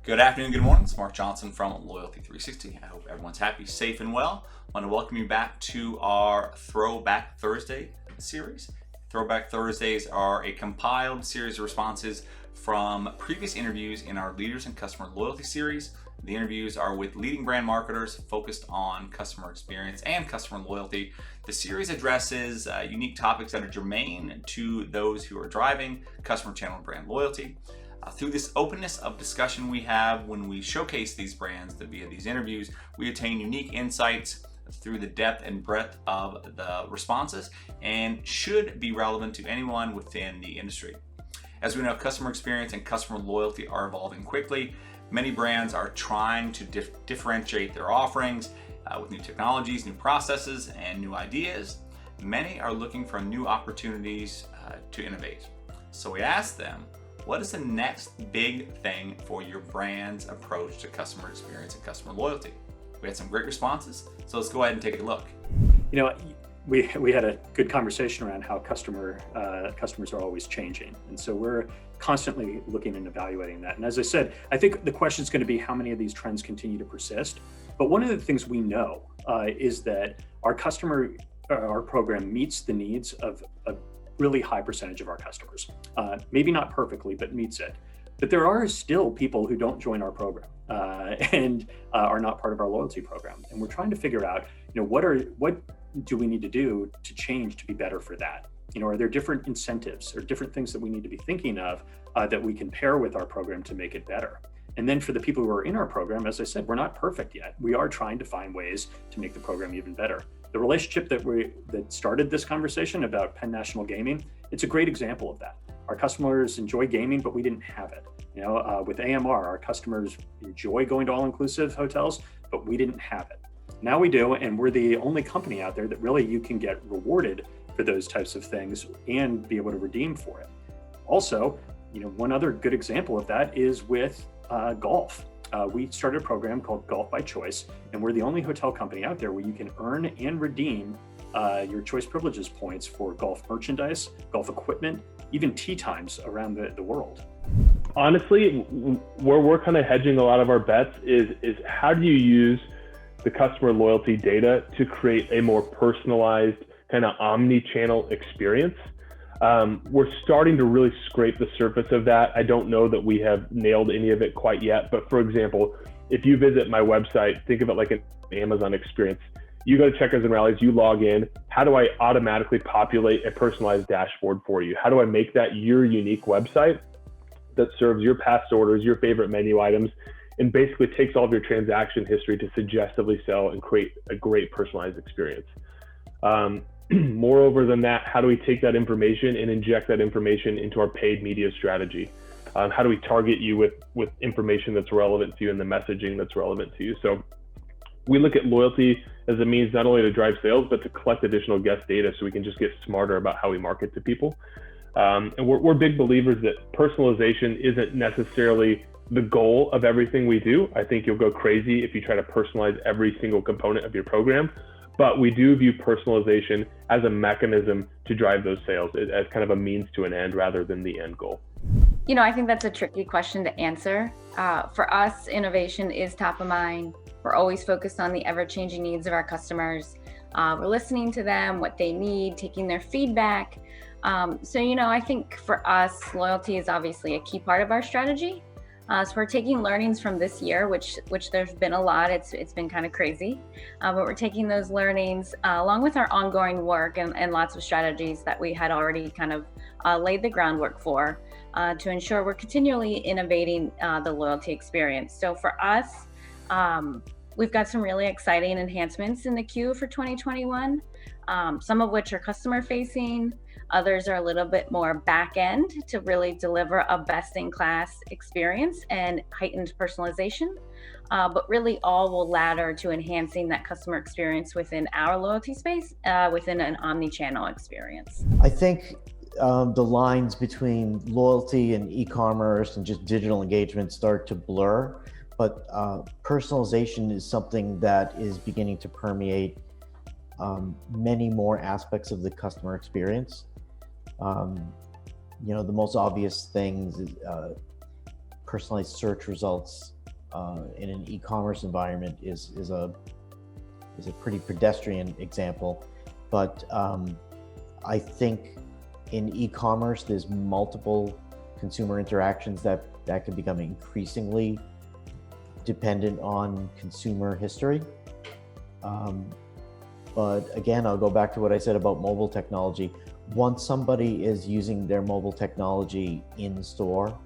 Good afternoon, good morning. It's Mark Johnson from Loyalty360. I hope everyone's happy, safe, and well. I want to welcome you back to our Throwback Thursday series. Throwback Thursdays are a compiled series of responses from previous interviews in our Leaders and Customer Loyalty series. The interviews are with leading brand marketers focused on customer experience and customer loyalty. The series addresses unique topics that are germane to those who are driving customer channel and brand loyalty. Through this openness of discussion we have when we showcase these brands via these interviews, we attain unique insights through the depth and breadth of the responses and should be relevant to anyone within the industry. As we know, customer experience and customer loyalty are evolving quickly. Many brands are trying to differentiate their offerings with new technologies, new processes, and new ideas. Many are looking for new opportunities to innovate. So we asked them, what is the next big thing for your brand's approach to customer experience and customer loyalty? We had some great responses, so let's go ahead and take a look. You know, we had a good conversation around how customers are always changing, and so we're constantly looking and evaluating that. And as I said, I think the question is going to be how many of these trends continue to persist. But one of the things we know is that our program meets the needs of a really high percentage of our customers. Maybe not perfectly, but meets it. But there are still people who don't join our program and are not part of our loyalty program. And we're trying to figure out, what do we need to do to change to be better for that? Are there different incentives or different things that we need to be thinking of that we can pair with our program to make it better? And then for the people who are in our program, as I said, we're not perfect yet. We are trying to find ways to make the program even better. The relationship that started this conversation about Penn National Gaming, it's a great example of that. Our customers enjoy gaming, but we didn't have it. With AMR, our customers enjoy going to all-inclusive hotels, but we didn't have it. Now we do, and we're the only company out there that really you can get rewarded for those types of things and be able to redeem for it. Also, one other good example of that is with golf. We started a program called Golf by Choice, and we're the only hotel company out there where you can earn and redeem your choice privileges points for golf merchandise, golf equipment, even tee times around the world. Honestly, where we're kind of hedging a lot of our bets is how do you use the customer loyalty data to create a more personalized kind of omni-channel experience? We're starting to really scrape the surface of that. I don't know that we have nailed any of it quite yet, but for example, if you visit my website, think of it like an Amazon experience. You go to Checkers and Rallies, you log in. How do I automatically populate a personalized dashboard for you? How do I make that your unique website that serves your past orders, your favorite menu items, and basically takes all of your transaction history to suggestively sell and create a great personalized experience? Moreover than that, how do we take that information and inject that information into our paid media strategy? How do we target you with information that's relevant to you and the messaging that's relevant to you? So we look at loyalty as a means not only to drive sales, but to collect additional guest data so we can just get smarter about how we market to people. And we're big believers that personalization isn't necessarily the goal of everything we do. I think you'll go crazy if you try to personalize every single component of your program. But we do view personalization as a mechanism to drive those sales, as kind of a means to an end rather than the end goal. I think that's a tricky question to answer. For us, innovation is top of mind. We're always focused on the ever-changing needs of our customers. We're listening to them, what they need, taking their feedback. I think for us, loyalty is obviously a key part of our strategy. So we're taking learnings from this year, which there's been a lot. It's been kind of crazy, but we're taking those learnings along with our ongoing work and lots of strategies that we had already kind of laid the groundwork for to ensure we're continually innovating the loyalty experience. So for us, we've got some really exciting enhancements in the queue for 2021, some of which are customer facing. Others are a little bit more back end to really deliver a best in class experience and heightened personalization. But really all will ladder to enhancing that customer experience within our loyalty space, within an omni-channel experience. I think the lines between loyalty and e-commerce and just digital engagement start to blur, but personalization is something that is beginning to permeate many more aspects of the customer experience. The most obvious things is personalized search results in an e-commerce environment is a pretty pedestrian example. But I think in e-commerce, there's multiple consumer interactions that can become increasingly dependent on consumer history. But again, I'll go back to what I said about mobile technology. Once somebody is using their mobile technology in store,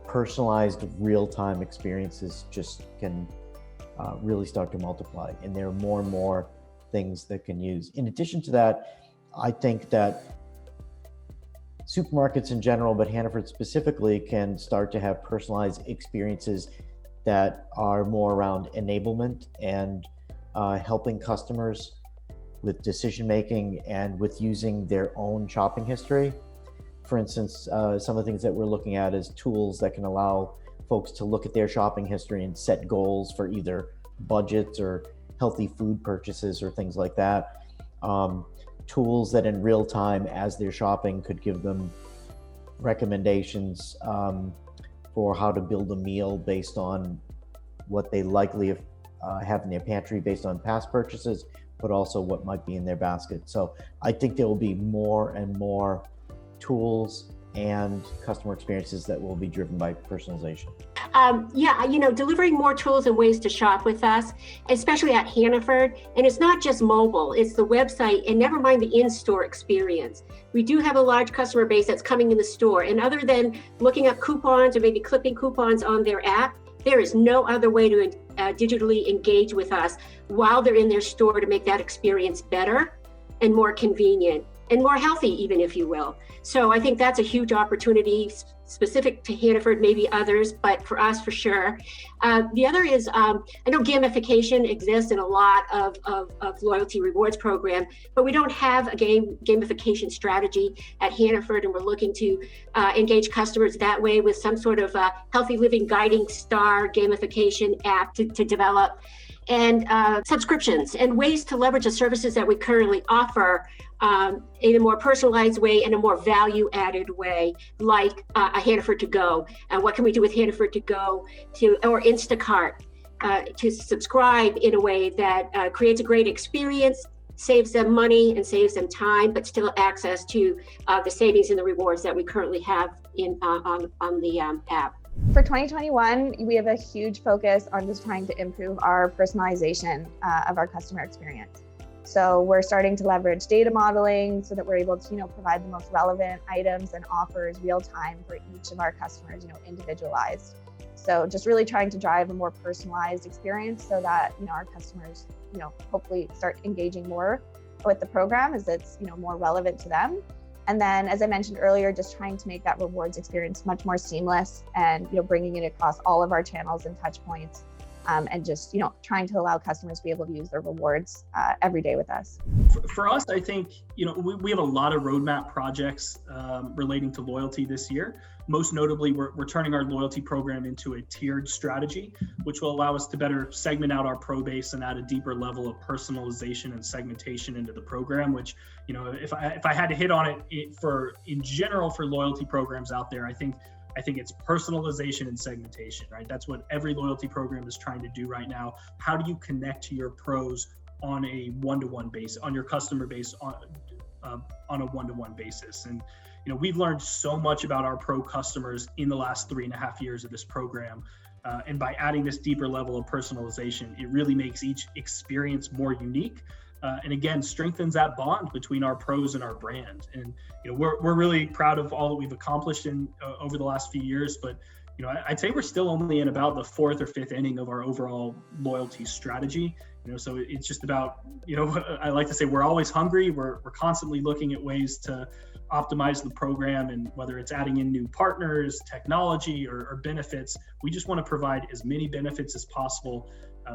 personalized real-time experiences just can really start to multiply. And there are more and more things that can use. In addition to that, I think that supermarkets in general, but Hannaford specifically, can start to have personalized experiences that are more around enablement and helping customers with decision making and with using their own shopping history. For instance, some of the things that we're looking at is tools that can allow folks to look at their shopping history and set goals for either budgets or healthy food purchases or things like that. Tools that in real time as they're shopping could give them recommendations for how to build a meal based on what they likely have in their pantry based on past purchases, but also what might be in their basket. So I think there will be more and more tools and customer experiences that will be driven by personalization. Delivering more tools and ways to shop with us, especially at Hannaford. And it's not just mobile, it's the website, and never mind the in-store experience. We do have a large customer base that's coming in the store. And other than looking up coupons or maybe clipping coupons on their app, there is no other way to digitally engage with us while they're in their store to make that experience better and more convenient and more healthy, even, if you will. So I think that's a huge opportunity specific to Hannaford, maybe others, but for us, for sure. The other is, I know gamification exists in a lot of loyalty rewards program, but we don't have a gamification strategy at Hannaford, and we're looking to engage customers that way with some sort of healthy living guiding star gamification app to develop. And subscriptions and ways to leverage the services that we currently offer in a more personalized way and a more value-added way, like a Hannaford to Go. What can we do with Hannaford to Go or Instacart to subscribe in a way that creates a great experience, saves them money and saves them time, but still access to the savings and the rewards that we currently have on the app. For 2021, we have a huge focus on just trying to improve our personalization of our customer experience. So we're starting to leverage data modeling so that we're able to, provide the most relevant items and offers real time for each of our customers, individualized. So just really trying to drive a more personalized experience so that, our customers, hopefully start engaging more with the program as it's, more relevant to them. And then, as I mentioned earlier, just trying to make that rewards experience much more seamless and, bringing it across all of our channels and touch points, and just, trying to allow customers to be able to use their rewards every day with us. For us, I think, we have a lot of roadmap projects relating to loyalty this year. Most notably, we're turning our loyalty program into a tiered strategy, which will allow us to better segment out our pro base and add a deeper level of personalization and segmentation into the program, which, if I had to hit on it in general for loyalty programs out there, I think it's personalization and segmentation, right? That's what every loyalty program is trying to do right now. How do you connect to your pros on a one-to-one basis, on your customer base on a one-to-one basis? And we've learned so much about our pro customers in the last 3.5 years of this program. And by adding this deeper level of personalization, it really makes each experience more unique. And again, strengthens that bond between our pros and our brand. And we're really proud of all that we've accomplished over the last few years. But I'd say we're still only in about the 4th or 5th inning of our overall loyalty strategy. So it's just about, I like to say we're always hungry. We're constantly looking at ways to optimize the program, and whether it's adding in new partners, technology, or benefits, we just want to provide as many benefits as possible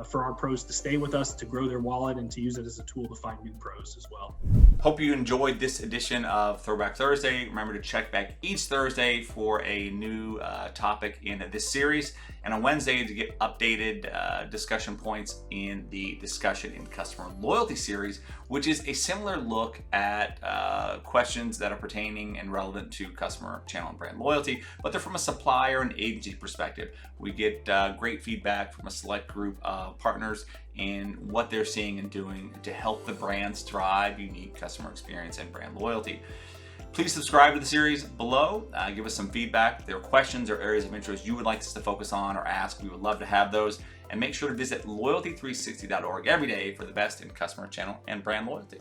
for our pros to stay with us, to grow their wallet, and to use it as a tool to find new pros as well. Hope you enjoyed this edition of Throwback Thursday. Remember to check back each Thursday for a new topic in this series, and on Wednesday to get updated discussion points in the Discussion in Customer Loyalty series, which is a similar look at questions that are pertaining and relevant to customer channel and brand loyalty, but they're from a supplier and agency perspective. We get great feedback from a select group of partners in what they're seeing and doing to help the brands drive unique customer experience and brand loyalty. Please subscribe to the series below. Give us some feedback. If there are questions or areas of interest you would like us to focus on or ask, we would love to have those. And make sure to visit loyalty360.org every day for the best in customer channel and brand loyalty.